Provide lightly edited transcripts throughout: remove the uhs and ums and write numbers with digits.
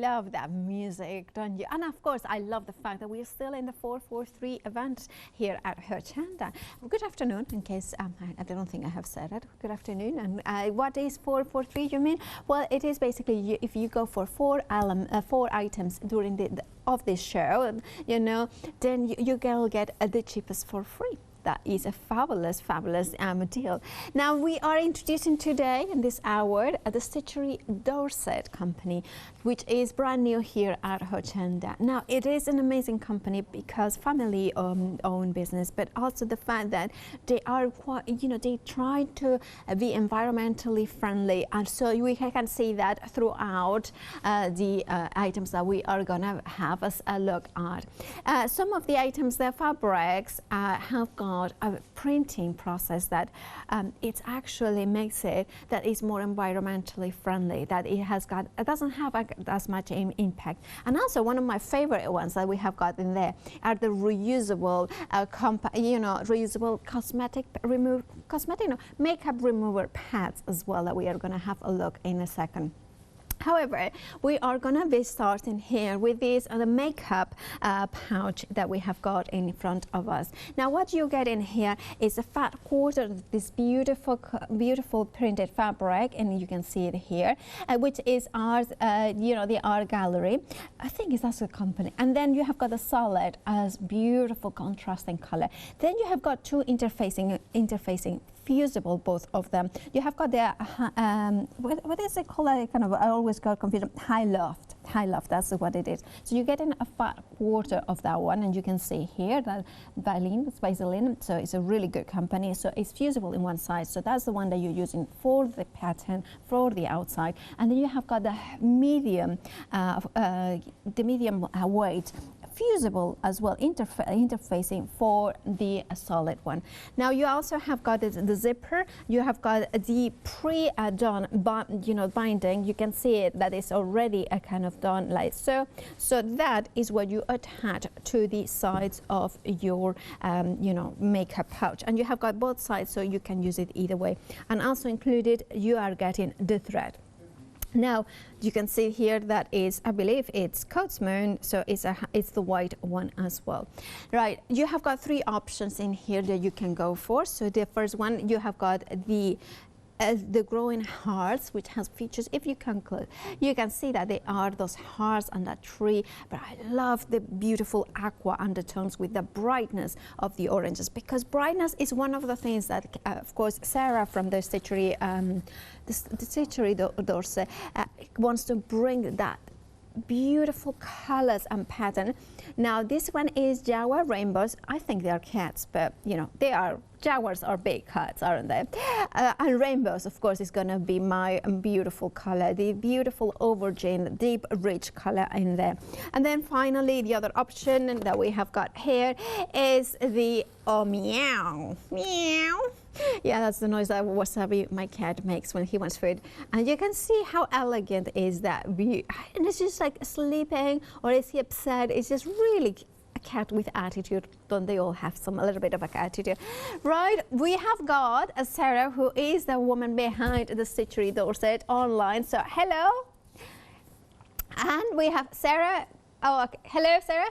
love that music, don't you? And of course, I love the fact that we're still in the 443 event here at Hochanda. Good afternoon, in case I don't think I have said it. Good afternoon. And what is 443, you mean? Well, it is basically if you go for four items during of this show, you know, then you will get the cheapest for free. That is a fabulous, fabulous deal. Now we are introducing today in this hour the Stitchery Dorset company, which is brand new here at Hochanda. Now it is an amazing company because family owned business, but also the fact that they are quite, you know, they try to be environmentally friendly, and so we can see that throughout the items that we are gonna have us a look at. Some of the items, the fabrics have got a printing process that it actually makes it that is more environmentally friendly, that it doesn't have as much impact. And also one of my favorite ones that we have got in there are the reusable reusable makeup remover pads as well, that we are going to have a look in a second. However, we are going to be starting here with this the makeup pouch that we have got in front of us. Now what you get in here is a fat quarter, this beautiful printed fabric, and you can see it here, which is ours, the art gallery. I think that's a company. And then you have got the solid as beautiful contrasting color. Then you have got two interfacing fusible, both of them. You have got the what is it called? I always got confused. High loft, that's what it is. So you get in a fat quarter of that one, and you can see here that Vaseline. So it's a really good company. So it's fusible in one side. So that's the one that you're using for the pattern for the outside. And then you have got the medium weight, fusible as well, interfacing for the solid one. Now you also have got the zipper. You have got the pre-done binding. You can see it that is already a kind of done like so. So that is what you attach to the sides of your makeup pouch, and you have got both sides, so you can use it either way. And also included, you are getting the thread. Now you can see here that is, I believe it's Coats Moon, so it's the white one as well. Right, you have got three options in here that you can go for. So the first one, you have got the growing hearts, which has features. If you can see that they are those hearts on that tree, but I love the beautiful aqua undertones with the brightness of the oranges, because brightness is one of the things that of course Sarah from the Stitchery Dorset wants to bring, that beautiful colors and pattern. Now this one is Jaguar rainbows. I think they are cats, but they are. Jaguars are big cats, aren't they? And rainbows, of course, is going to be my beautiful color, the beautiful aubergine, deep, rich color in there. And then finally, the other option that we have got here is the meow, meow. Yeah, that's the noise that Wasabi, my cat, makes when he wants food. And you can see how elegant is that. And it's just like sleeping, or is he upset? It's just really a cat with attitude. Don't they all have a little bit of a attitude? Right, we have got Sarah, who is the woman behind the Stitchery Dorset online. So hello. And we have Sarah. Oh, okay. Hello, Sarah.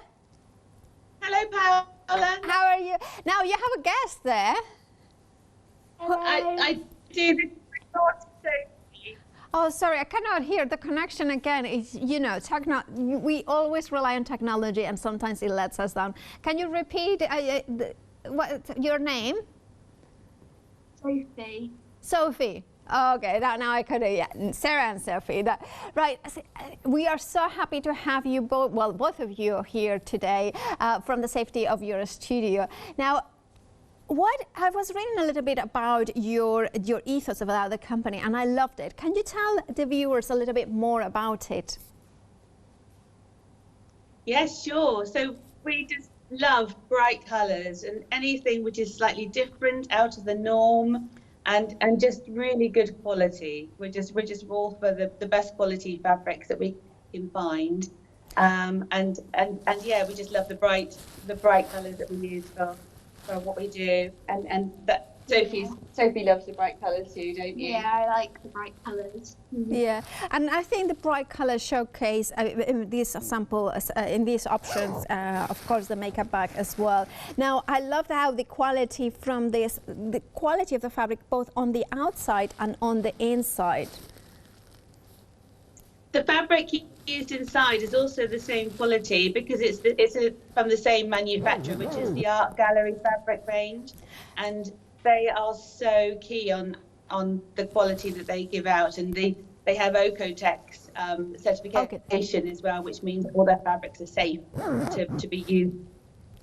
Hello, Paola. How are you? Now you have a guest there. I do. Oh, sorry, I cannot hear. The connection again is, we always rely on technology, and sometimes it lets us down. Can you repeat your name? Sophie. Sophie. Okay, now I could, Sarah and Sophie. Right, we are so happy to have you both of you here today from the safety of your studio. Now, I was reading a little bit about your ethos about the company, and I loved it. Can you tell the viewers a little bit more about it? Yes, sure. So we just love bright colours and anything which is slightly different, out of the norm, and just really good quality. We're just all for the best quality fabrics that we can find, and yeah, we just love the bright colours that we use for what we do, and that Sophie loves the bright colours too, don't you? Yeah, I like the bright colours. Yeah, and I think the bright colors showcase in these sample, in these options, of course, the makeup bag as well. Now, I love how the quality from this, the quality of the fabric, both on the outside and on the inside. The fabric used inside is also the same quality because it's from the same manufacturer, which is the Art Gallery fabric range, and they are so key on the quality that they give out, and they have Okotex certification as well, which means all their fabrics are safe to be used,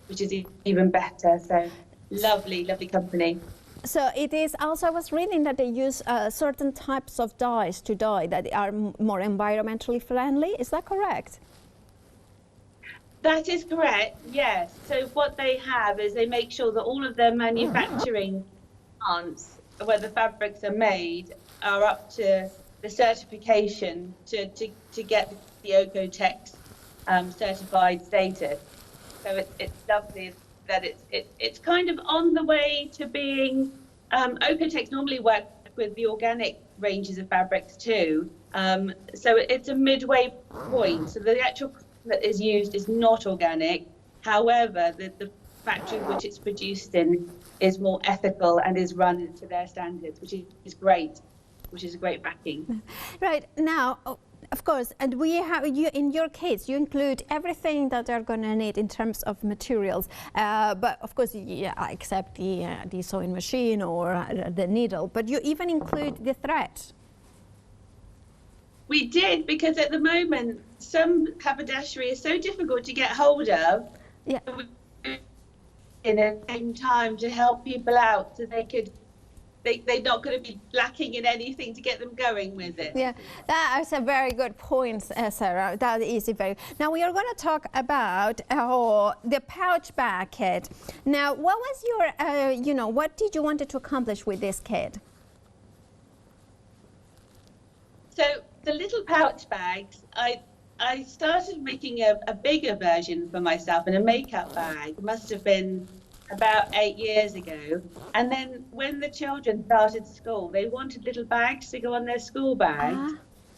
which is even better. So lovely company. So it is also, I was reading that they use certain types of dyes to dye that are more environmentally friendly. Is that correct? That is correct, yes. So what they have is they make sure that all of their manufacturing plants where the fabrics are made are up to the certification to get the Okotex certified status. So it's lovely that it's kind of on the way to being, Okotex normally work with the organic ranges of fabrics too. So it's a midway point. So the actual that is used is not organic. However, the factory which it's produced in is more ethical and is run to their standards, which is great, which is a great backing. Right, now, of course, and we have you in your kits. You include everything that they're going to need in terms of materials, but of course, yeah, except the sewing machine or the needle. But you even include the thread. We did, because at the moment some haberdashery is so difficult to get hold of. Yeah. In the same time to help people out, so they're not going to be lacking in anything to get them going with it. Yeah, that is a very good point, Sarah. That is very. Now we are going to talk about the pouch bag kit. Now, what was your, what did you want to accomplish with this kit? So the little pouch bags, I started making a bigger version for myself in a makeup bag. It must have been about 8 years ago. And then when the children started school, they wanted little bags to go on their school bags.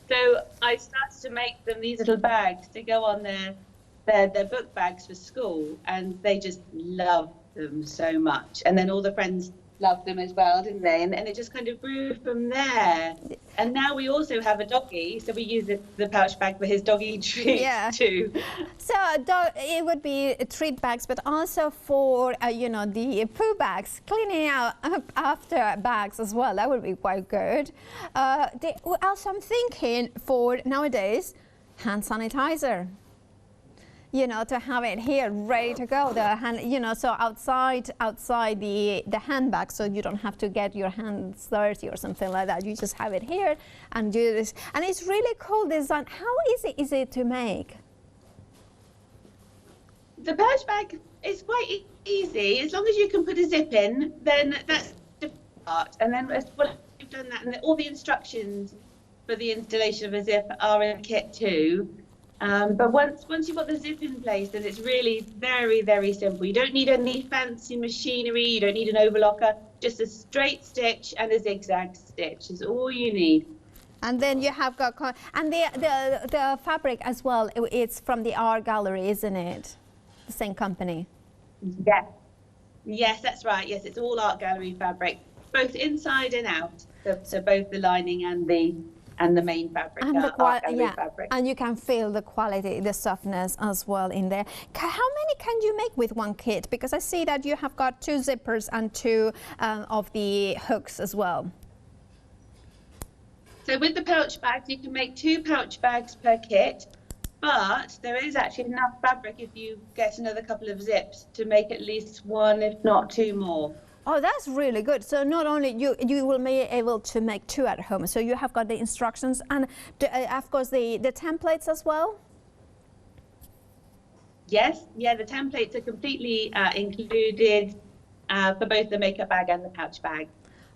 So I started to make them these little bags to go on their book bags for school, and they just loved them so much. And then all the friends loved them as well, didn't they? And it just kind of grew from there. And now we also have a doggy, so we use the pouch bag for his doggy treats too. So it would be treat bags, but also for the poo bags, cleaning out after bags as well. That would be quite good. Also, I'm thinking for nowadays, hand sanitizer. To have it here ready to go. The hand, so outside the handbag, so you don't have to get your hands dirty or something like that. You just have it here and do this. And it's really cool design. How easy is it to make? The pouch bag is quite easy. As long as you can put a zip in, then that's the part. And then once you've done that, and all the instructions for the installation of a zip are in the kit too. But once you've got the zip in place, then it's really very, very simple. You don't need any fancy machinery. You don't need an overlocker. Just a straight stitch and a zigzag stitch is all you need. And then you have got, and the fabric as well, it's from the Art Gallery, isn't it? The same company. Yeah. Yes, that's right. Yes, it's all Art Gallery fabric, both inside and out. So both the lining and the main fabric, Art Gallery fabric. And you can feel the quality, the softness as well in there. How many can you make with one kit? Because I see that you have got 2 zippers and 2 of the hooks as well. So with the pouch bags, you can make 2 pouch bags per kit, but there is actually enough fabric if you get another couple of zips to make at least 1, if not 2 more. Oh, that's really good. So not only you will be able to make 2 at home, so you have got the instructions and of course the templates as well. Yes, yeah, the templates are completely included for both the makeup bag and the pouch bag.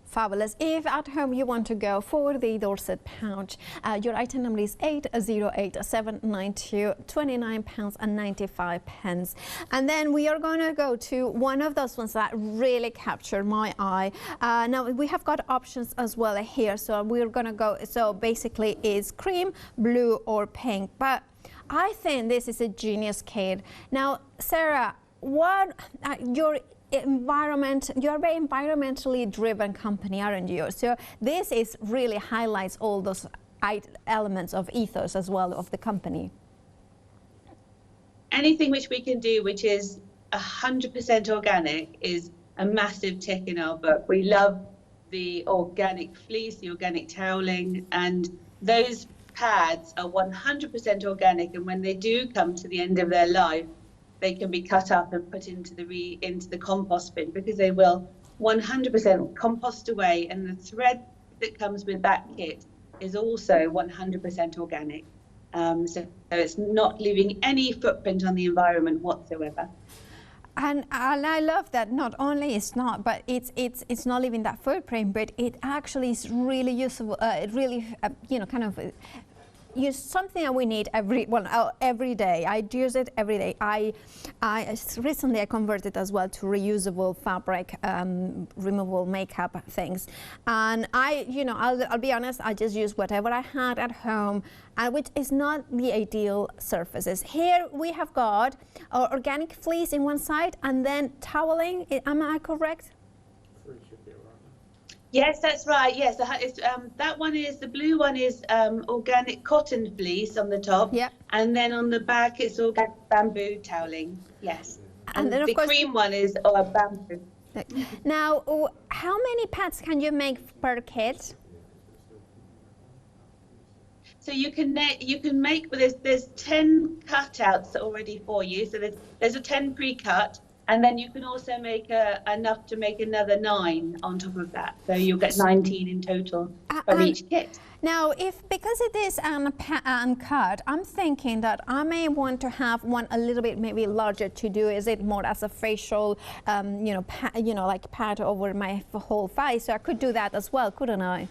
Fabulous. If at home you want to go for the Dorset pouch, your item number is 808792, £29.95. And then we are going to go to one of those ones that really captured my eye. Now we have got options as well here, so we're going to go, so basically is cream, blue or pink, but I think this is a genius kit. Now Sarah, what you're a very environmentally driven company, aren't you? So this is really highlights all those elements of ethos as well of the company. Anything which we can do which is 100% organic is a massive tick in our book. We love the organic fleece, the organic toweling, and those pads are 100% organic, and when they do come to the end of their life, they can be cut up and put into the compost bin, because they will 100% compost away, and the thread that comes with that kit is also 100% organic. So it's not leaving any footprint on the environment whatsoever. And I love that not only it's not, but it's not leaving that footprint, but it actually is really useful, kind of use something that we need every day. I use it every day. I recently converted as well to reusable fabric, removable makeup things, and I'll be honest, I just use whatever I had at home, which is not the ideal surfaces. Here we have got organic fleece in one side, and then toweling. Am I correct? Yes, that's right. Yes, that one is, the blue one is organic cotton fleece on the top. Yeah. And then on the back it's organic bamboo toweling. Yes. And then the cream one is bamboo. Now, how many pads can you make per kit? So you can make, there's 10 cutouts already for you. So there's a 10 pre-cut. And then you can also make enough to make another 9 on top of that. So you'll get 19 in total for each kit. Now, because it is uncut, I'm thinking that I may want to have one a little bit maybe larger to do. Is it more as a facial, like pad over my whole face? So I could do that as well, couldn't I?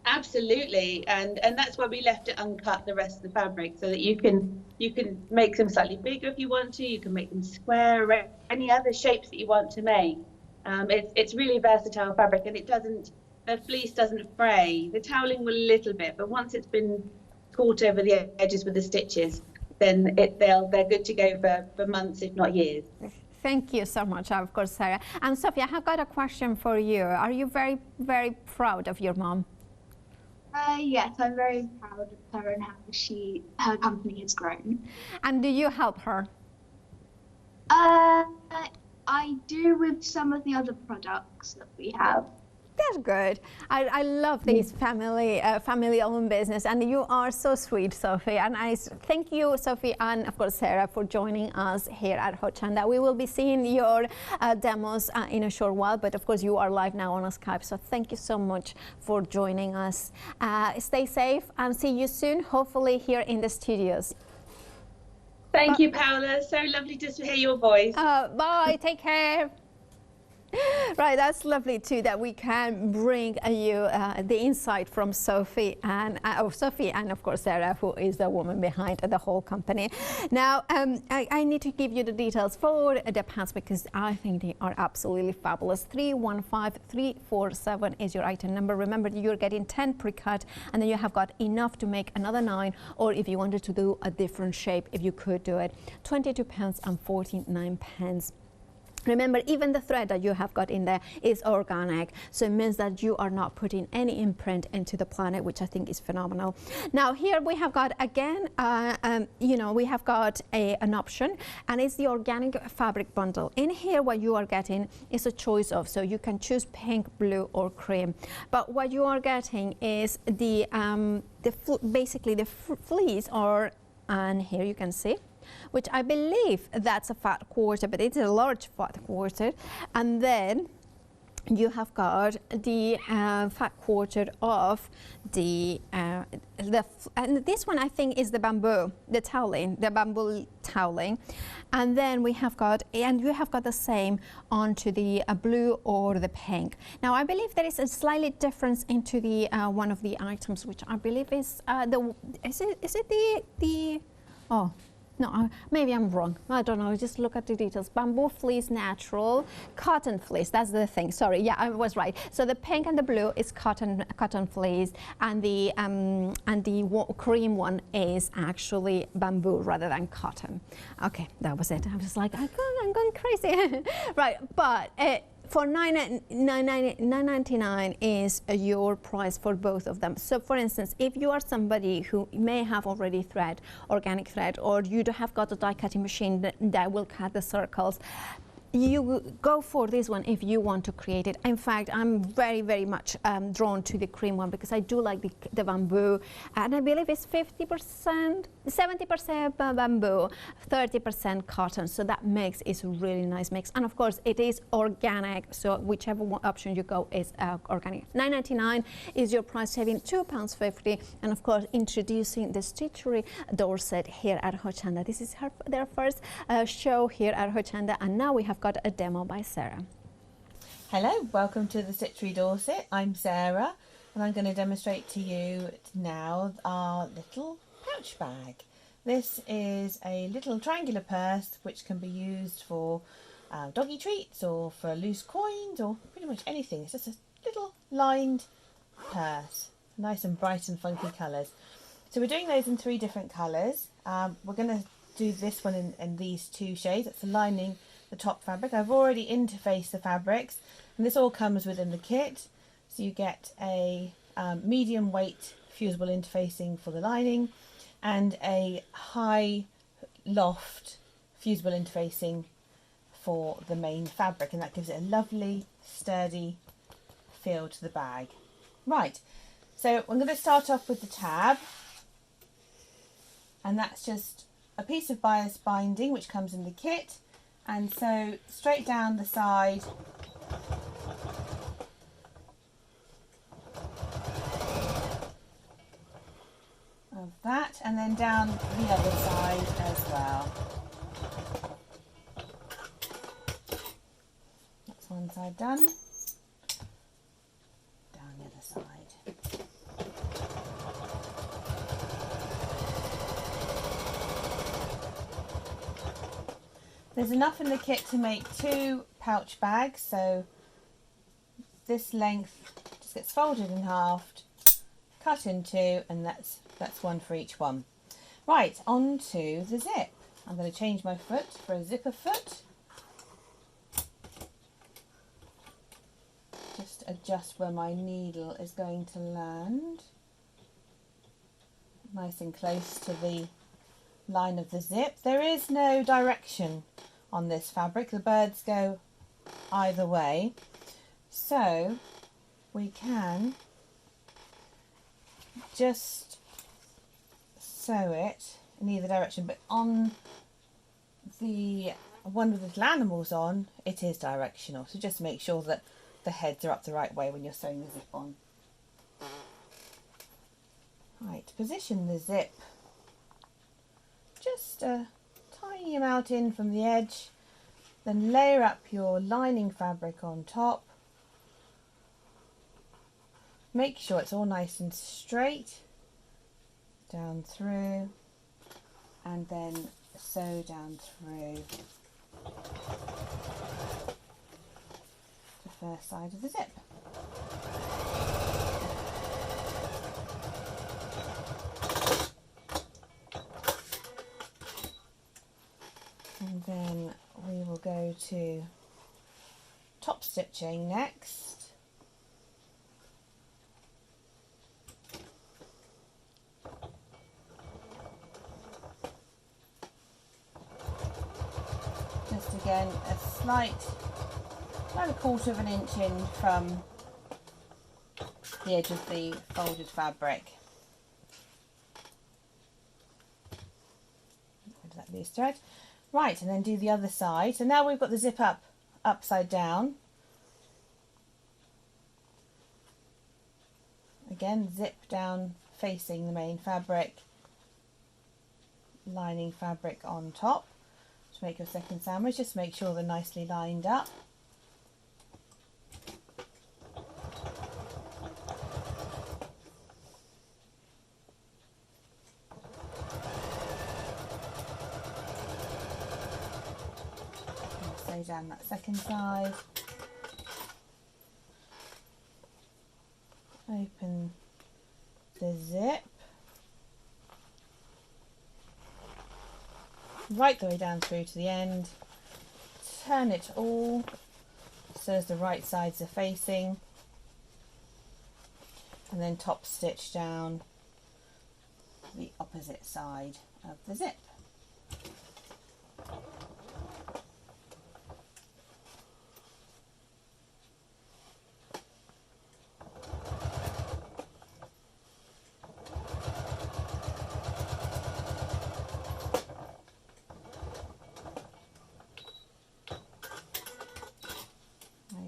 Absolutely, and that's why we left it uncut, the rest of the fabric, so that you can make them slightly bigger if you want to. You can make them square, any other shapes that you want to make. It's really versatile fabric, and the fleece doesn't fray. The toweling will a little bit, but once it's been caught over the edges with the stitches, then they're good to go for months, if not years. Thank you so much, of course, Sarah. And Sophie, I have got a question for you. Are you very, very proud of your mom? Yes, I'm very proud of her and how her company has grown. And do you help her? I do with some of the other products that we have. That's good. I love this family-owned business, and you are so sweet, Sophie. And I thank you, Sophie, and of course Sarah, for joining us here at Hochanda. We will be seeing your demos in a short while, but of course you are live now on Skype. So thank you so much for joining us. Stay safe and see you soon, hopefully here in the studios. Thank you, Paola. So lovely to hear your voice. Bye. Take care. Right, that's lovely too that we can bring you the insight from Sophie and of course Sarah, who is the woman behind the whole company. Now I need to give you the details for the pants because I think they are absolutely fabulous. 315347 is your item number. Remember, you're getting 10 pre-cut, and then you have got enough to make another 9, or if you wanted to do a different shape, if you could do it, £22.49. Remember, even the thread that you have got in there is organic, so it means that you are not putting any imprint into the planet, which I think is phenomenal. Now here we have got again, we have got an option, and it's the organic fabric bundle. In here, what you are getting is a choice of, so you can choose pink, blue, or cream. But what you are getting is basically the fleece, and here you can see, which I believe that's a fat quarter, but it's a large fat quarter. And then you have got the fat quarter of the and this one I think is the bamboo, the toweling, the bamboo toweling, and then we have got, and you have got the same onto the blue or the pink. Now I believe there is a slightly difference into the one of the items, which I believe is is it the oh. No, maybe I'm wrong. I don't know. Just look at the details. Bamboo fleece natural, cotton fleece. That's the thing. Sorry. Yeah, I was right. So the pink and the blue is cotton fleece, and the cream one is actually bamboo rather than cotton. Okay, that was it. I was like, I'm going crazy. Right, but. For $9.99 is your price for both of them. So for instance, if you are somebody who may have already thread, organic thread, or you have got a die cutting machine that will cut the circles, you go for this one if you want to create it. In fact, I'm very, very much drawn to the cream one because I do like the bamboo, and I believe it's 50%, 70% bamboo, 30% cotton. So that mix is a really nice mix, and of course it is organic. So whichever option you go is organic. $9.99 is your price, saving £2.50, and of course introducing the Stitchery Dorset here at Hochanda. This is their first show here at Hochanda, and now we have got a demo by Sarah. Hello, welcome to the Stitchery Dorset. I'm Sarah, and I'm going to demonstrate to you now our little pouch bag. This is a little triangular purse which can be used for doggy treats or for loose coins or pretty much anything. It's just a little lined purse, nice and bright and funky colours. So we're doing those in 3 different colours. We're going to do this one in these 2 shades. It's the lining, the top fabric. I've already interfaced the fabrics, and this all comes within the kit. So you get a medium weight fusible interfacing for the lining and a high loft fusible interfacing for the main fabric, and that gives it a lovely sturdy feel to the bag. Right, so I'm going to start off with the tab, and that's just a piece of bias binding which comes in the kit, and so straight down the side of that, and then down the other side as well. That's one side done. Down the other side. There's enough in the kit to make 2 pouch bags, so this length just gets folded in half, cut in 2, and that's one for each one. Right, on to the zip. I'm going to change my foot for a zipper foot. Just adjust where my needle is going to land. Nice and close to the line of the zip. There is no direction on this fabric. The birds go either way. So we can just sew it in either direction, but on the one with little animals on, it is directional. So just make sure that the heads are up the right way when you're sewing the zip on. Right, position the zip just a tiny amount in from the edge, then layer up your lining fabric on top. Make sure it's all nice and straight down through, and then sew down through the first side of the zip. And then we will go to top stitching next. Just again a slight, about 1/4 of an inch in from the edge of the folded fabric. Rid of that loose thread. Right, and then do the other side. So now we've got the zip up upside down. again, zip down facing the main fabric, lining fabric on top to make your second sandwich. Just make sure they're nicely lined up. Sew down that second side. Open the zip right the way down through to the end. Turn it all so as the right sides are facing, and then top stitch down the opposite side of the zip.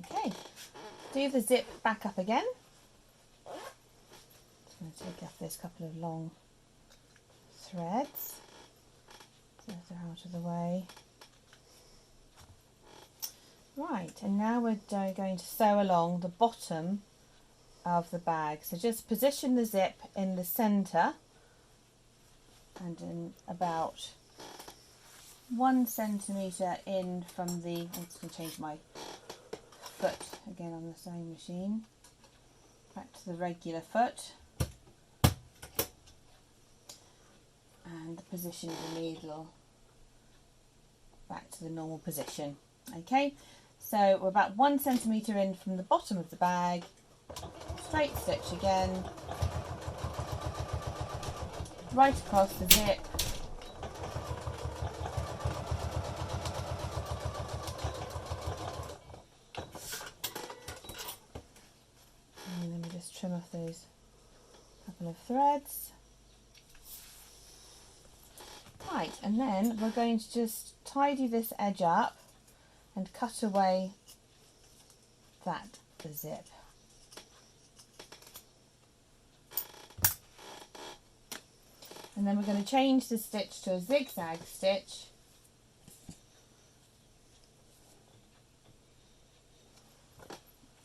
Okay, do the zip back up again. Just going to take off this couple of long threads so they're out of the way. Right, and now we're going to sew along the bottom of the bag. So just position the zip in the centre and in about 1 centimetre in from the, I'm just going to change my foot again on the sewing machine, back to the regular foot, and the position of the needle back to the normal position. Okay, so we're about 1 centimetre in from the bottom of the bag, straight stitch again, right across the zip, and then we just trim off those couple of threads. Right, and then we're going to just tidy this edge up and cut away the zip. And then we're going to change the stitch to a zigzag stitch,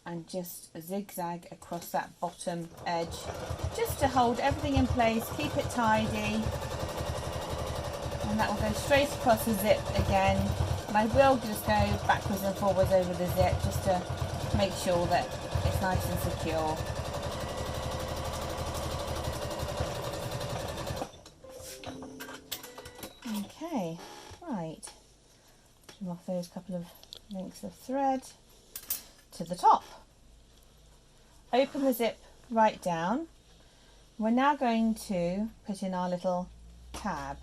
and just a zigzag across that bottom edge just to hold everything in place, keep it tidy, and that will go straight across the zip again. And I will just go backwards and forwards over the zip just to make sure that it's nice and secure. Okay, right, trim off those couple of links of thread to the top. Open the zip right down. We're now going to put in our little tab.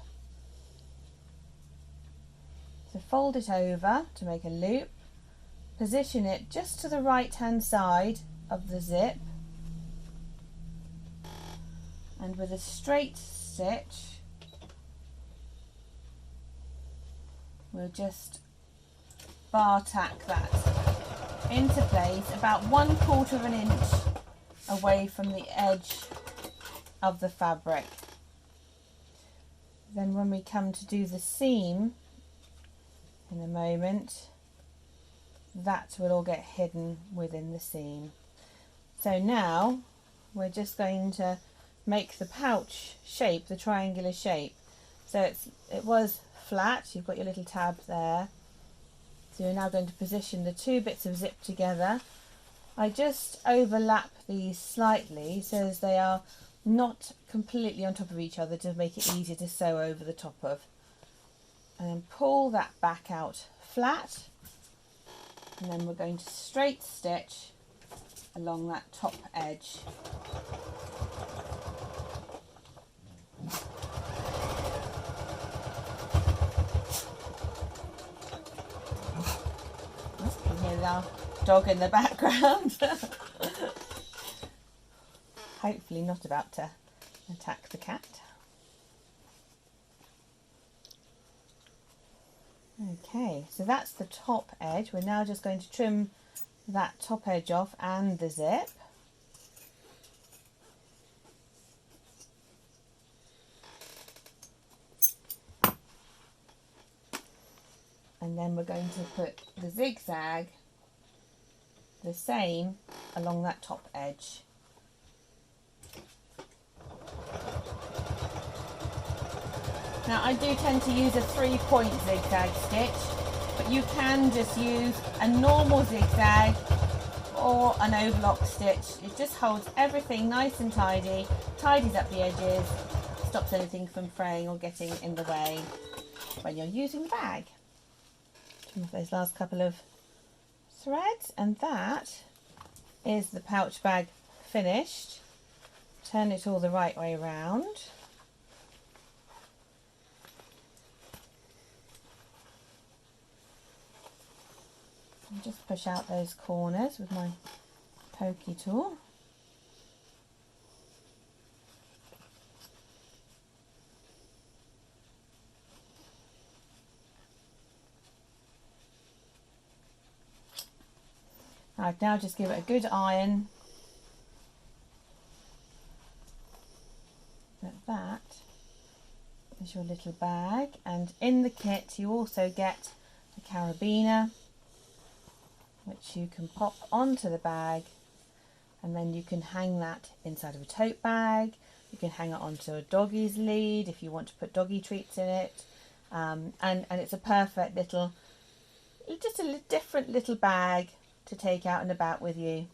So fold it over to make a loop, position it just to the right hand side of the zip, and with a straight stitch we'll just bar tack that into place about 1/4 of an inch away from the edge of the fabric. Then when we come to do the seam in a moment, that will all get hidden within the seam. So now we're just going to make the pouch shape, the triangular shape. So it was flat, you've got your little tab there. So you're now going to position the two bits of zip together. I just overlap these slightly so as they are not completely on top of each other to make it easier to sew over the top of. And then pull that back out flat, and then we're going to straight stitch along that top edge. You can hear our dog in the background. Hopefully not about to attack the cat. Okay, so that's the top edge. We're now just going to trim that top edge off and the zip. then we're going to put the zigzag the same along that top edge. Now I do tend to use a 3-point zigzag stitch, but you can just use a normal zigzag or an overlock stitch. It just holds everything nice and tidy, tidies up the edges, stops anything from fraying or getting in the way when you're using the bag. Trim off those last couple of threads, and that is the pouch bag finished. Turn it all the right way around. And just push out those corners with my pokey tool. I'd now just give it a good iron. Like that is your little bag, and in the kit you also get a carabiner which you can pop onto the bag, and then you can hang that inside of a tote bag. You can hang it onto a doggie's lead if you want to put doggy treats in it, and it's a perfect little, just a different little bag to take out and about with you.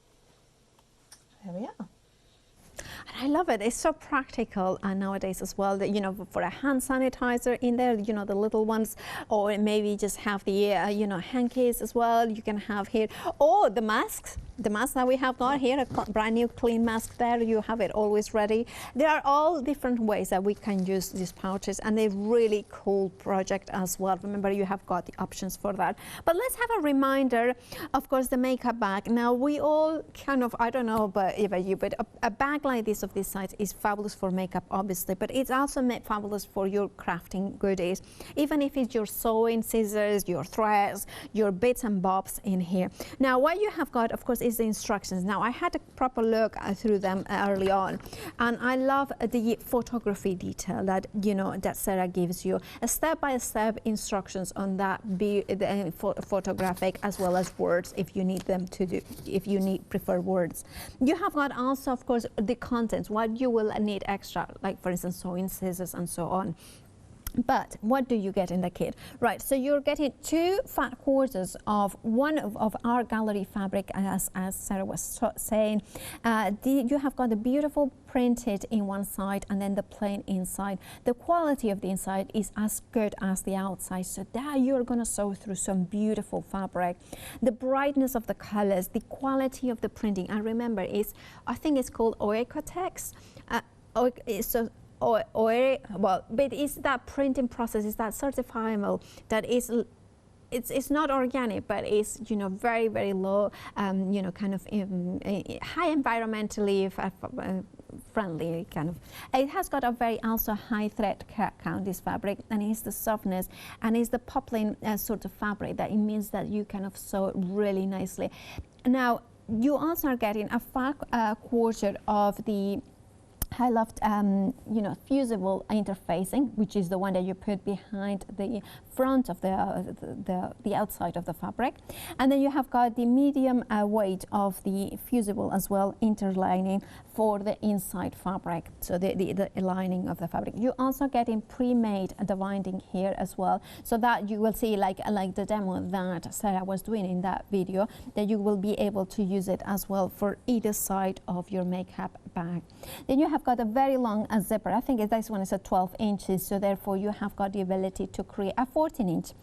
There we are. And I love it. It's so practical nowadays as well, that, you know, for a hand sanitizer in there, you know, the little ones, or maybe just have the, you know, hankies as well. You can have here, or the masks. The mask that we have got here, a brand new clean mask there, you have it always ready. There are all different ways that we can use these pouches, and they're really cool project as well. Remember, you have got the options for that. But let's have a reminder, of course, the makeup bag. Now, we all kind of, I don't know but a bag like this of this size is fabulous for makeup, obviously, but it's also made fabulous for your crafting goodies. Even if it's your sewing scissors, your threads, your bits and bobs in here. Now, what you have got, of course, is the instructions. Now, I had a proper look through them early on, and I love the photography detail that, you know, that Sarah gives you, a step-by-step instructions on that, photographic as well as words if you need them to do, if you prefer words. You have got also, of course, the contents, what you will need extra, like for instance sewing scissors and so on. But what do you get in the kit? Right, so you're getting 2 fat quarters of one of our gallery fabric, as Sarah was saying. You have got the beautiful printed in one side and then the plain inside. The quality of the inside is as good as the outside, so there you're going to sew through some beautiful fabric. The brightness of the colors, the quality of the printing, and remember, I think it's called Oecotex. Well, but it's that printing process, it's that certifiable that is, it's not organic, but it's, you know, very, very low, you know, kind of high environmentally friendly kind of. It has got a very also high thread count, this fabric, and it's the softness and it's the poplin sort of fabric that it means that you kind of sew really nicely. Now, you also are getting a fat quarter of the I loved, you know, fusible interfacing, which is the one that you put behind the front of the outside of the fabric. And then you have got the medium weight of the fusible as well, interlining for the inside fabric, so the lining of the fabric. You also getting pre-made the binding here as well, so that you will see, like the demo that Sarah was doing in that video, that you will be able to use it as well for either side of your makeup bag. Then you have got a very long zipper. I think this one is a 12 inches, so therefore you have got the ability to create a 14-inch.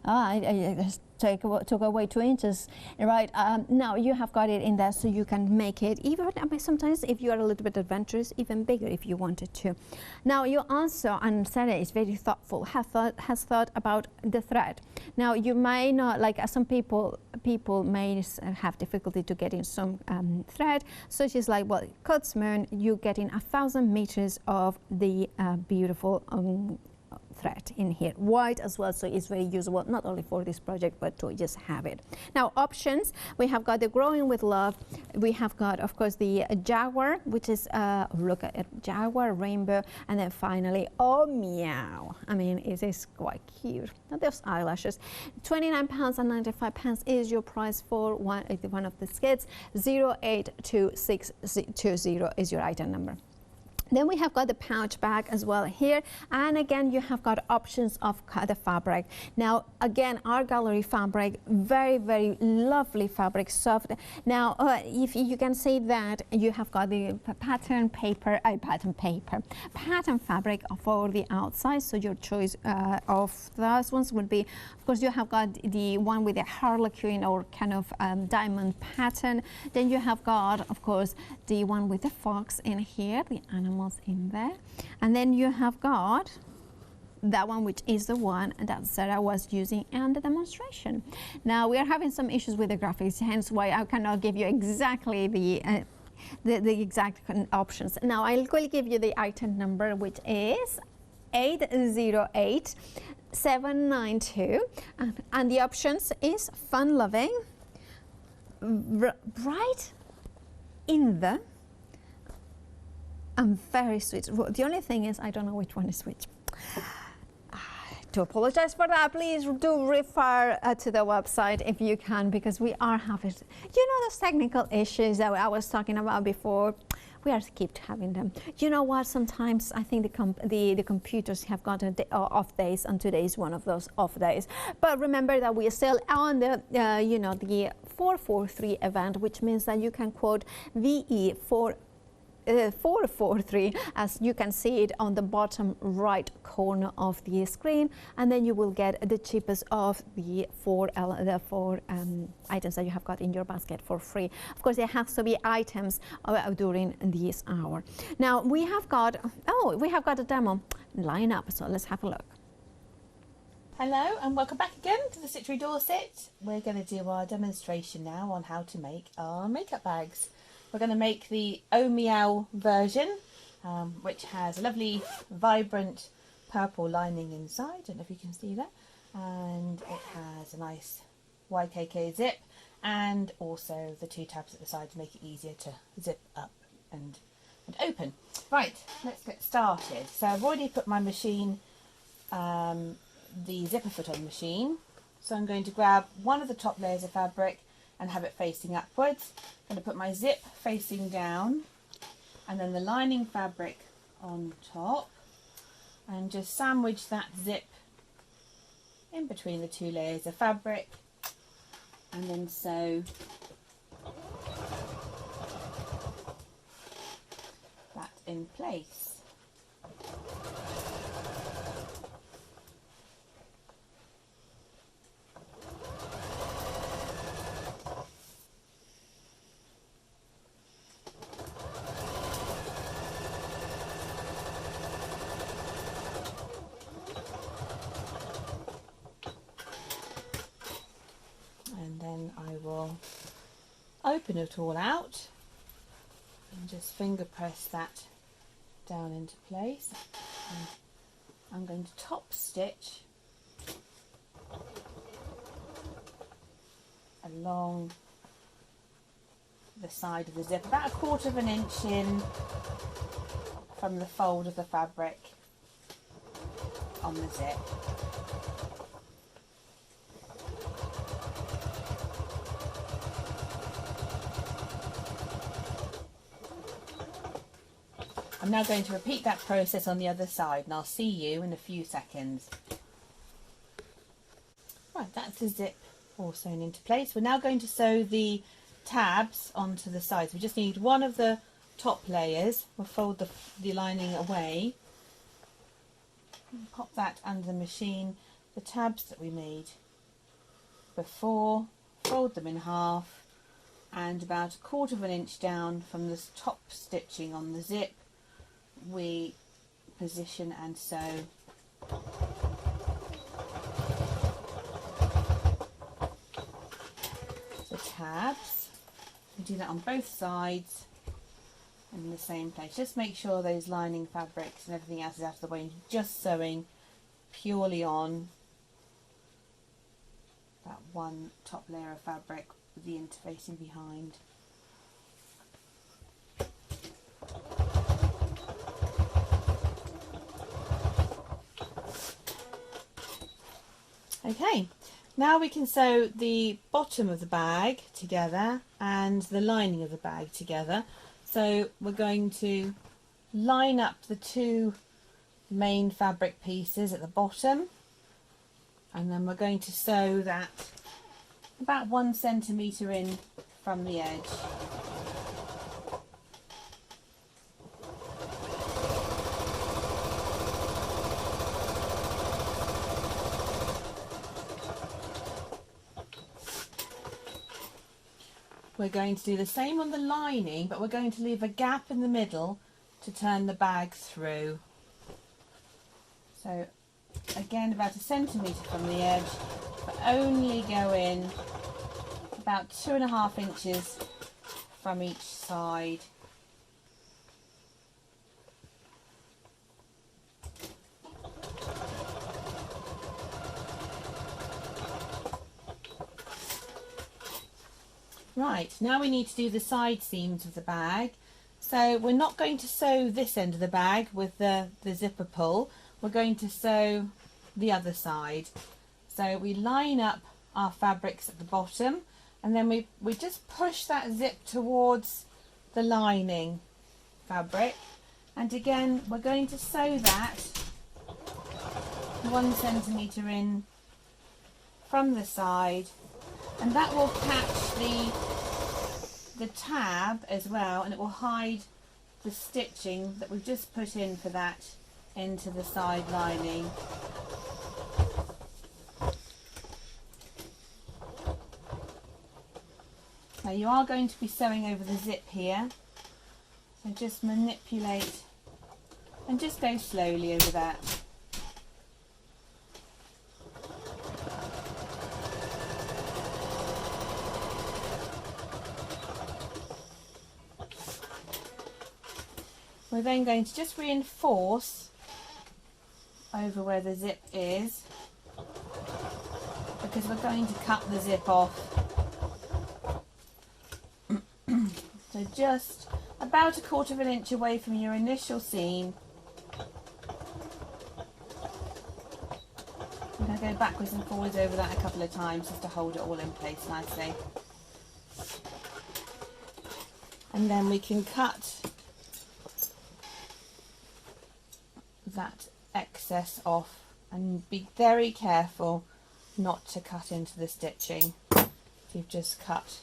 I just took away 2 inches, right? Now you have got it in there, so you can make it even, sometimes if you are a little bit adventurous, even bigger if you wanted to. Now you also, and Sarah is very thoughtful, has thought about the thread. Now you may not, like some people may have difficulty to get in some thread, so she's like, well, Cuts Moon, you getting 1,000 meters of the beautiful thread in here, white as well, so it's very usable not only for this project but to just have it. Now options, we have got the Growing with Love, we have got of course the Jaguar, which is look at it, Jaguar, Rainbow, and then finally Oh Meow. I mean, it is quite cute. Now those eyelashes. £29.95 is your price for one of the skits. 082620 is your item number. Then we have got the pouch bag as well here, and again you have got options of the fabric. Now again, our gallery fabric, very, very lovely fabric, soft. Now if you can see that you have got the pattern fabric for the outside, so your choice of those ones would be, of course, you have got the one with the harlequin or kind of diamond pattern. Then you have got, of course, the one with the fox in here, the animal in there, and then you have got that one, which is the one that Sarah was using in the demonstration. Now we are having some issues with the graphics, hence why I cannot give you exactly the exact options. Now I will give you the item number, which is 808792, and the options is Fun Loving, Bright in the, and Very Sweet. The only thing is I don't know which one is which. To apologize for that, please do refer to the website if you can, because we are having, those technical issues that I was talking about before. We are keep having them. You know what? Sometimes I think the computers have got off days, and today is one of those off days. But remember that we are still on the the 443 event, which means that you can quote VE443, as you can see it on the bottom right corner of the screen, and then you will get the cheapest of the four items that you have got in your basket for free. Of course, there has to be items during this hour. Now we have got a demo line up, so let's have a look. Hello and welcome back again to the Stitchery Dorset. We're going to do our demonstration now on how to make our makeup bags. We're going to make the Oh Meow version, which has a lovely vibrant purple lining inside. I don't know if you can see that. And it has a nice YKK zip, and also the two tabs at the side to make it easier to zip up and open. Right, let's get started. So I've already put my machine, the zipper foot on the machine. So I'm going to grab one of the top layers of fabric and have it facing upwards. I'm going to put my zip facing down, and then the lining fabric on top, and just sandwich that zip in between the two layers of fabric, and then sew that in place. I will open it all out and just finger press that down into place, and I'm going to top stitch along the side of the zip, about 1/4 of an inch in from the fold of the fabric on the zip. I'm now going to repeat that process on the other side, and I'll see you in a few seconds. Right, that's the zip all sewn into place. We're now going to sew the tabs onto the sides. We just need one of the top layers. We'll fold the lining away, pop that under the machine. The tabs that we made before, fold them in half, and about 1/4 of an inch down from the top stitching on the zip, we position and sew the tabs. We do that on both sides in the same place. Just make sure those lining fabrics and everything else is out of the way, and just sewing purely on that one top layer of fabric with the interfacing behind. Okay, now we can sew the bottom of the bag together and the lining of the bag together. So we're going to line up the two main fabric pieces at the bottom, and then we're going to sew that about 1 centimetre in from the edge. We're going to do the same on the lining, but we're going to leave a gap in the middle to turn the bag through. So again, about 1 centimetre from the edge, but only go in about 2.5 inches from each side. Right, now we need to do the side seams of the bag. So we're not going to sew this end of the bag with the zipper pull, we're going to sew the other side. So we line up our fabrics at the bottom, and then we just push that zip towards the lining fabric, and again we're going to sew that 1 centimetre in from the side, and that will catch the tab as well, and it will hide the stitching that we've just put in for that into the side lining. Now you are going to be sewing over the zip here, so just manipulate and just go slowly over that. We're then going to just reinforce over where the zip is, because we're going to cut the zip off. So just about 1/4 inch away from your initial seam. I'm going to go backwards and forwards over that a couple of times just to hold it all in place nicely. And then we can cut that excess off, and be very careful not to cut into the stitching if you've just cut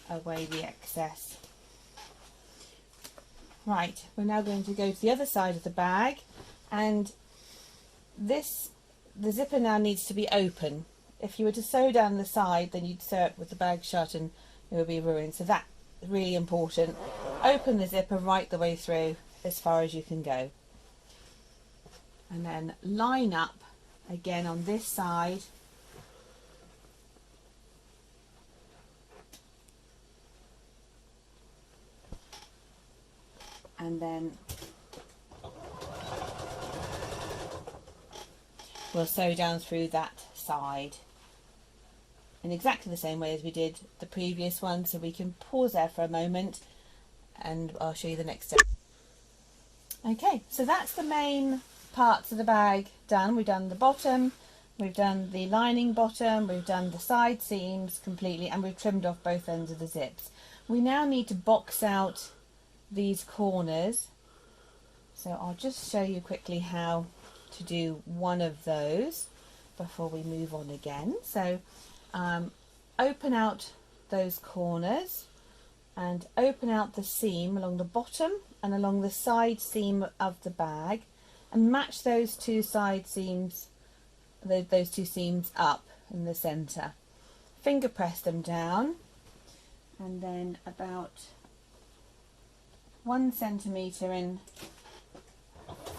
away the excess. Right, we're now going to go to the other side of the bag, and the zipper now needs to be open. If you were to sew down the side, then you'd sew it with the bag shut and it would be ruined, so that's really important. Open the zipper right the way through as far as you can go, and then line up again on this side, and then we'll sew down through that side in exactly the same way as we did the previous one. So we can pause there for a moment and I'll show you the next step. Okay, so that's the main parts of the bag done. We've done the bottom, we've done the lining bottom, we've done the side seams completely, and we've trimmed off both ends of the zips. We now need to box out these corners, so I'll just show you quickly how to do one of those before we move on again. So open out those corners and open out the seam along the bottom and along the side seam of the bag, and match those two side seams, those two seams up in the center. Finger press them down, and then about 1 centimetre in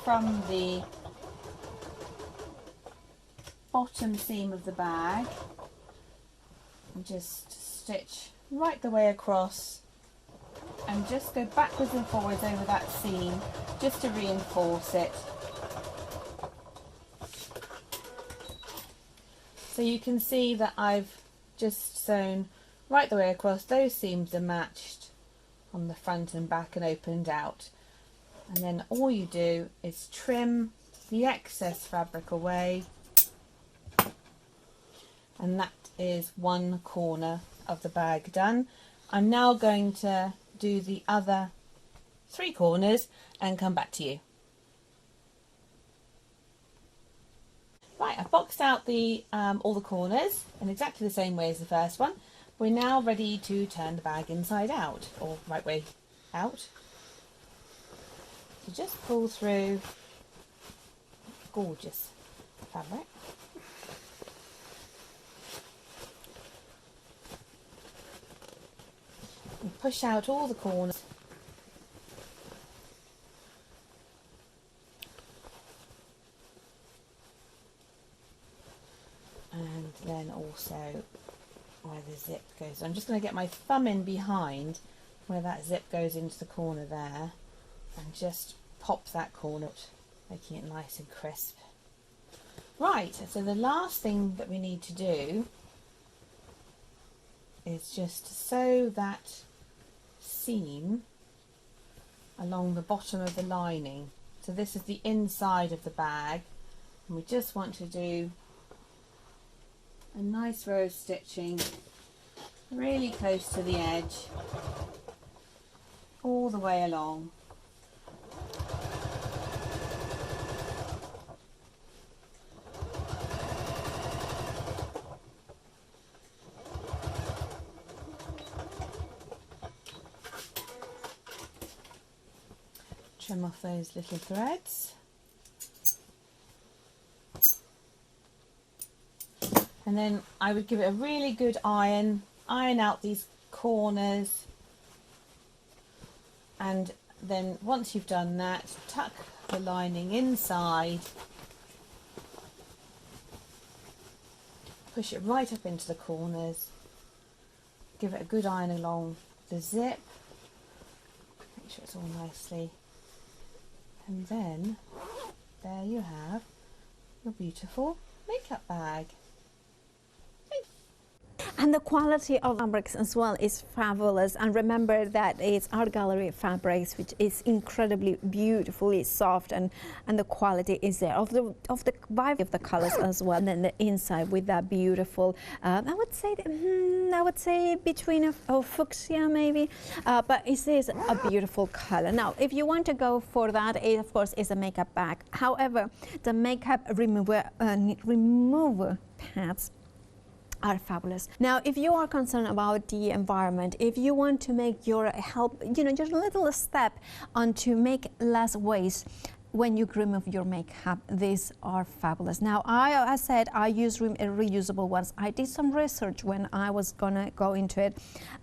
from the bottom seam of the bag, and just stitch right the way across, and just go backwards and forwards over that seam just to reinforce it. So you can see that I've just sewn right the way across. Those seams are matched on the front and back and opened out. And then all you do is trim the excess fabric away, and that is one corner of the bag done. I'm now going to do the other 3 corners and come back to you. Right, I've boxed out the all the corners in exactly the same way as the first one. We're now ready to turn the bag inside out, or right way out. So just pull through gorgeous fabric. And push out all the corners. And then also where the zip goes. I'm just going to get my thumb in behind where that zip goes into the corner there and just pop that corner out, making it nice and crisp. Right, so the last thing that we need to do is just sew that seam along the bottom of the lining. So this is the inside of the bag, and we just want to do a nice row of stitching really close to the edge all the way along. Trim off those little threads. And then I would give it a really good iron out these corners, and then once you've done that, tuck the lining inside, push it right up into the corners, give it a good iron along the zip, make sure it's all nicely, and then there you have your beautiful makeup bag. And the quality of fabrics as well is fabulous. And remember that it's Art Gallery fabrics, which is incredibly beautifully soft, and the quality is there of the vibe of the colors as well. And then the inside with that beautiful, I would say between a fuchsia maybe, but it is a beautiful color. Now, if you want to go for that, it of course is a makeup bag. However, the makeup remover pads are fabulous. Now, if you are concerned about the environment, if you want to make your just a little step on to make less waste when you remove your makeup, these are fabulous. Now, I said I use reusable ones. I did some research when I was gonna go into it,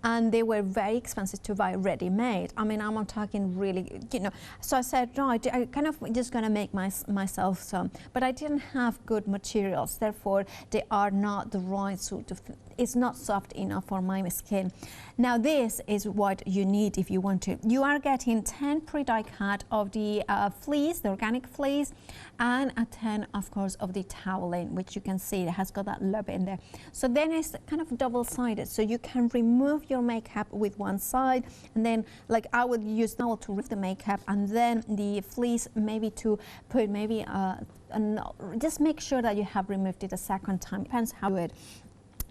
and they were very expensive to buy ready-made. I mean, I'm talking really, So I said, no, I kind of just gonna make myself some, but I didn't have good materials. Therefore, they are not the right sort of. It's not soft enough for my skin. Now, this is what you need if you want to. You are getting 10 pre-die cut of the fleece, the organic fleece, and a 10, of course, of the toweling, which you can see it has got that lub in there. So then it's kind of double-sided, so you can remove your makeup with one side, and then like I would use towel to remove the makeup, and then the fleece maybe to put maybe just make sure that you have removed it a second time. Depends how you do it.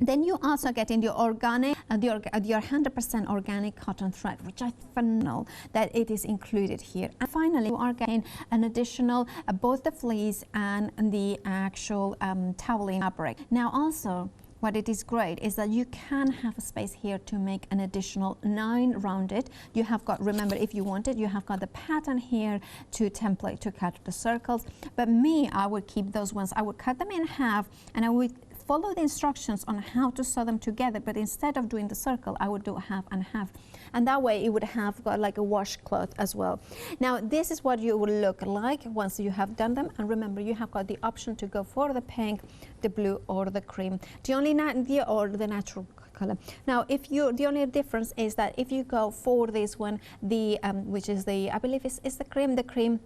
Then you also get in the organic, your 100% organic cotton thread, which I phenomenal that it is included here. And finally, you are getting an additional both the fleece and the actual toweling fabric. Now, also, what it is great is that you can have a space here to make an additional 9 rounded. You have got, remember, if you wanted, you have got the pattern here to template to cut the circles. But me, I would keep those ones. I would cut them in half, and I would follow the instructions on how to sew them together, but instead of doing the circle, I would do half and half, and that way it would have got like a washcloth as well. Now, this is what you will look like once you have done them, and remember, you have got the option to go for the pink, the blue, or the cream, or the natural color. Now, the only difference is that if you go for this one, the which is the, I believe is the cream.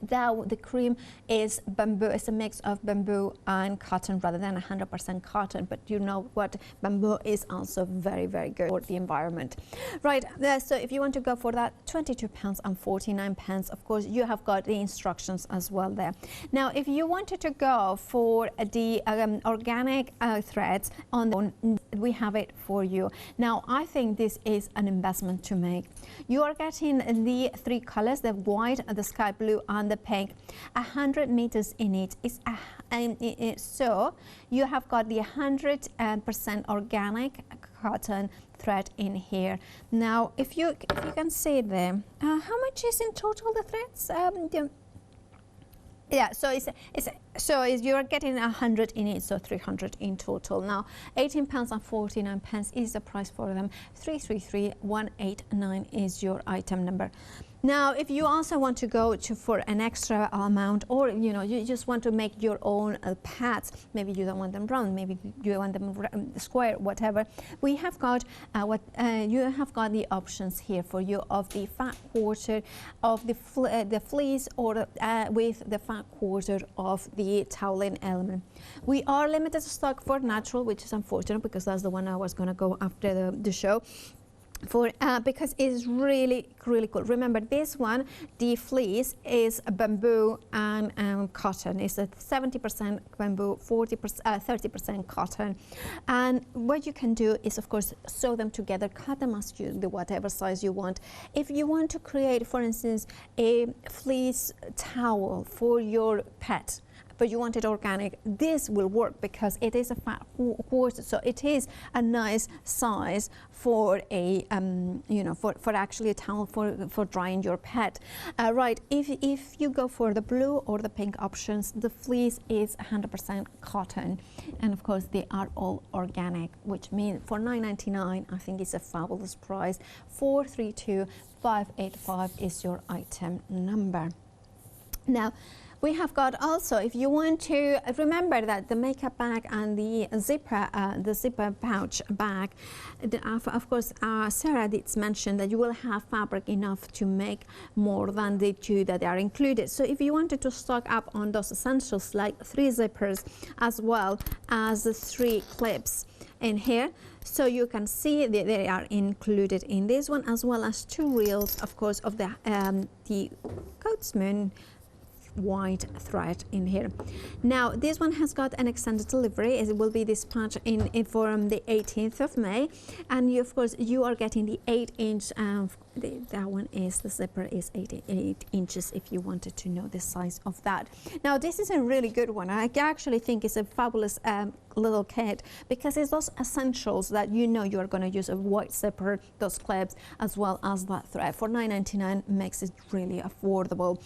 The cream is bamboo. It's a mix of bamboo and cotton rather than 100% cotton. But you know what? Bamboo is also very, very good for the environment. Right. So if you want to go for that, £22.49. Of course, you have got the instructions as well there. Now, if you wanted to go for the organic threads we have it for you. Now, I think this is an investment to make. You are getting the 3 colors, the white, the sky blue, and the pink. 100 meters in it. So you have got the 100% organic cotton thread in here. Now, if you can see there, how much is in total the threads? Yeah, so you're getting 100 in it, so 300 in total. Now, £18.49 is the price for them. 333189 is your item number. Now, if you also want to go for an extra amount, or you just want to make your own pads, maybe you don't want them round, maybe you want them square, whatever. We have got you have got the options here for you of the fat quarter of the fleece, or with the fat quarter of the toweling element. We are limited stock for natural, which is unfortunate because that's the one I was going to go after the show. Because it's really cool. Remember, this one, the fleece is bamboo and cotton. It's a 70% bamboo, 30% cotton. And what you can do is, of course, sew them together, cut them as whatever size you want. If you want to create, for instance, a fleece towel for your pet, but you want it organic, this will work because it is a fat quarter, so it is a nice size for a for actually a towel for drying your pet. Right, if you go for the blue or the pink options, the fleece is 100% cotton, and of course they are all organic, which means for $9.99 I think it's a fabulous price. 432585 is your item number. Now, we have got also, if you want to remember that the makeup bag and the zipper pouch bag, of course, Sarah did mention that you will have fabric enough to make more than the 2 that are included. So if you wanted to stock up on those essentials like 3 zippers as well as the 3 clips in here, so you can see that they are included in this one, as well as 2 reels, of course, of the Coatsman white thread in here. Now, this one has got an extended delivery. It will be dispatched from the 18th of May, and of course you are getting the 8-inch. That one is, the zipper is 8 inches if you wanted to know the size of that. Now, this is a really good one. I actually think it's a fabulous little kit because it's those essentials that you are going to use: a white zipper, those clips, as well as that thread. For $9.99 makes it really affordable.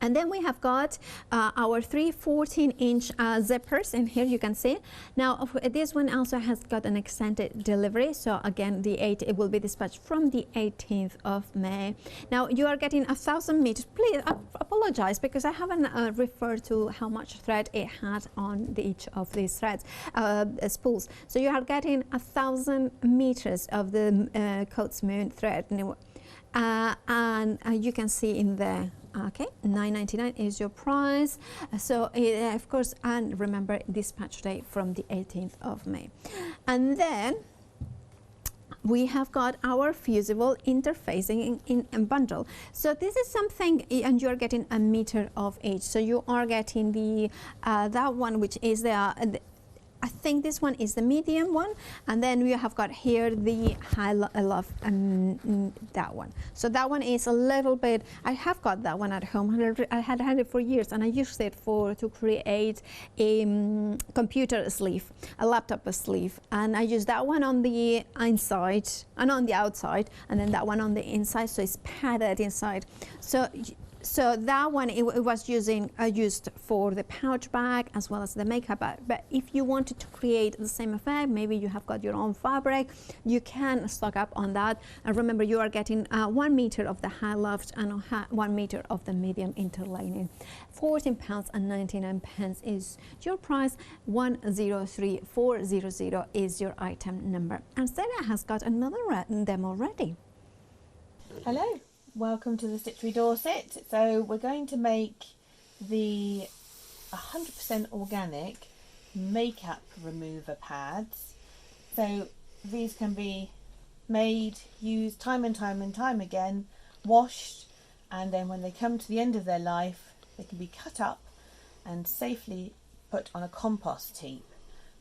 And then we have got our 3 14-inch zippers in here, you can see. Now, this one also has got an extended delivery. So again, it will be dispatched from the 18th of May. Now, you are getting 1,000 meters. Please apologize because I haven't referred to how much thread it had on each of these threads, spools. So you are getting 1,000 meters of the Coatsman thread. And you can see in there. Okay, $9.99 is your price. So of course, and remember, dispatch date from the 18th of May. And then we have got our fusible interfacing in bundle. So this is something, and you're getting a meter of each. So you are getting the that one, which is the I think this one is the medium one, and then we have got here the high love, that one. So that one is a little bit, I have got that one at home. I had had it for years, and I used it to create a computer sleeve, a laptop sleeve, and I use that one on the inside and on the outside, and then that one on the inside, so it's padded inside. So that one, it was used for the pouch bag as well as the makeup bag. But if you wanted to create the same effect, maybe you have got your own fabric, you can stock up on that. And remember, you are getting 1 meter of the high loft and 1 meter of the medium interlining. £14.99 is your price. 103400 is your item number. And Sarah has got another demo ready. Hello. welcome to the Stitchery Dorset. So we're going to make the 100% organic makeup remover pads. So these can be made, used time and time again, washed, and then when they come to the end of their life they can be cut up and safely put on a compost heap,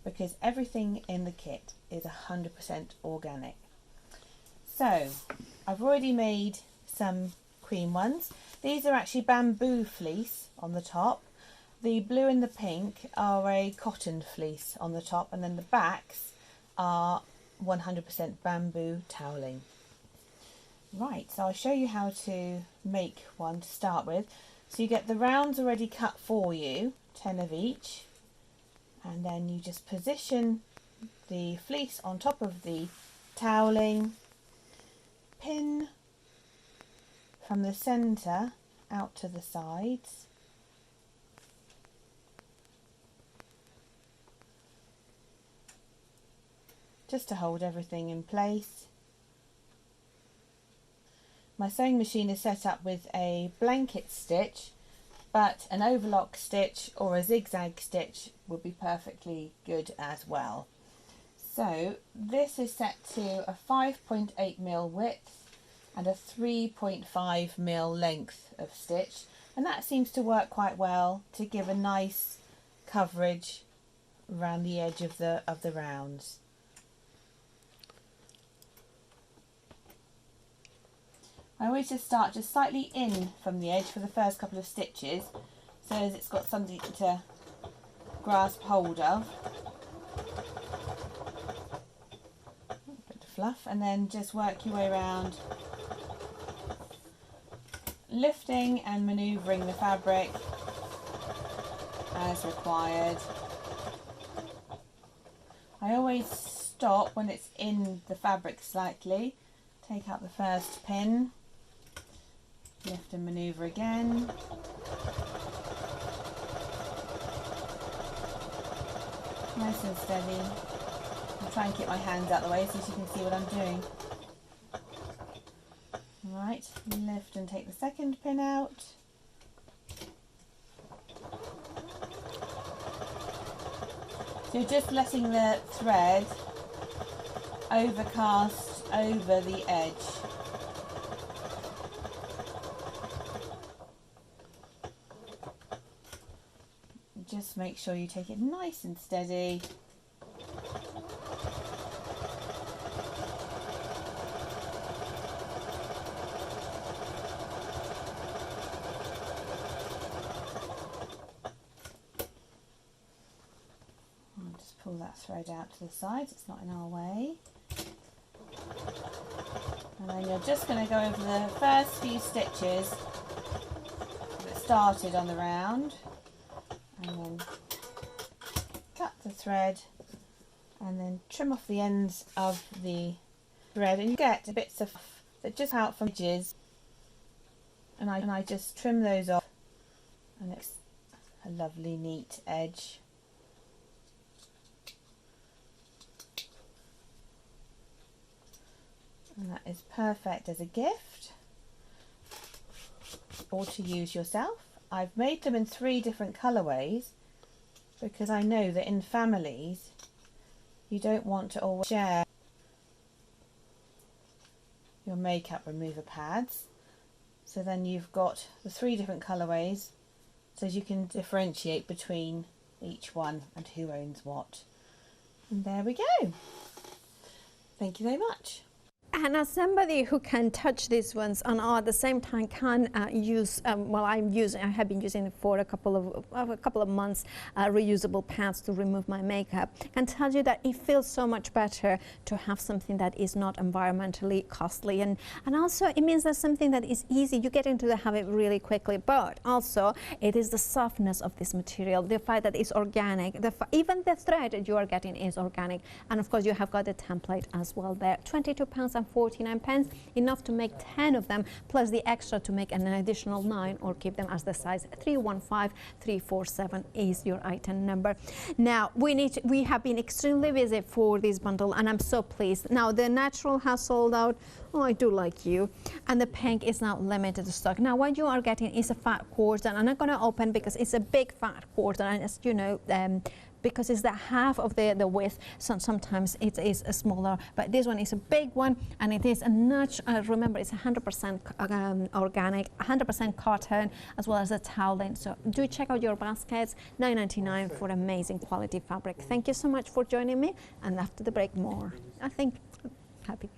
because everything in the kit is 100% organic. So I've already made some cream ones. These are actually bamboo fleece on the top. The blue and the pink are a cotton fleece on the top, and then the backs are 100% bamboo toweling. Right, so I'll show you how to make one to start with. So you get the rounds already cut for you, 10 of each, and then you just position the fleece on top of the toweling, pin from the centre out to the sides, just to hold everything in place. My sewing machine is set up with a blanket stitch, but an overlock stitch or a zigzag stitch would be perfectly good as well. So this is set to a 5.8mm width and a 3.5mm length of stitch, and that seems to work quite well to give a nice coverage around the edge of the rounds. I always just start just slightly in from the edge for the first couple of stitches, so as it's got something to grasp hold of. Bit of fluff, and then just work your way around, lifting and manoeuvring the fabric as required. I always stop when it's in the fabric slightly, take out the first pin, lift and manoeuvre again. Nice and steady. I'll try and keep my hands out of the way so you can see what I'm doing. Right, lift and take the second pin out. So you're just letting the thread overcast over the edge. Just make sure you take it nice and steady. I'll just pull that thread out to the sides, it's not in our way. And then you're just going to go over the first few stitches that started on the round, and then cut the thread and then trim off the ends of the thread, and you get bits of fluff that just out from edges, and I just trim those off, and it's a lovely neat edge. And that is perfect as a gift or to use yourself. I've made them in 3 different colourways because I know that in families you don't want to always share your makeup remover pads. So then you've got the 3 different colourways so you can differentiate between each one and who owns what. And there we go. Thank you very much. And as somebody who can touch these ones and at the same time can use, well, I have been using it for a couple of months, reusable pads to remove my makeup, I can tell you that it feels so much better to have something that is not environmentally costly, and also it means that something that is easy, you get into the habit really quickly, but also it is the softness of this material, the fact that it's organic, even the thread that you are getting is organic, and of course you have got the template as well there. £22.40 49 pence, enough to make 10 of them, plus the extra to make an additional 9 or keep them as the size. 315347 is your item number. Now we have been extremely busy for this bundle, and I'm so pleased. Now the natural has sold out. Oh, I do like you. And the pink is now limited stock. Now what you are getting is a fat quarter, and I'm not going to open because it's a big fat quarter, and as you know, because it's the half of the width, so sometimes it is a smaller, but this one is a big one, and it is a notch. Remember, it's 100% organic, 100% cotton, as well as a toweling. So do check out your baskets, $9.99 for amazing quality fabric. Thank you so much for joining me, and after the break, more. I think happy.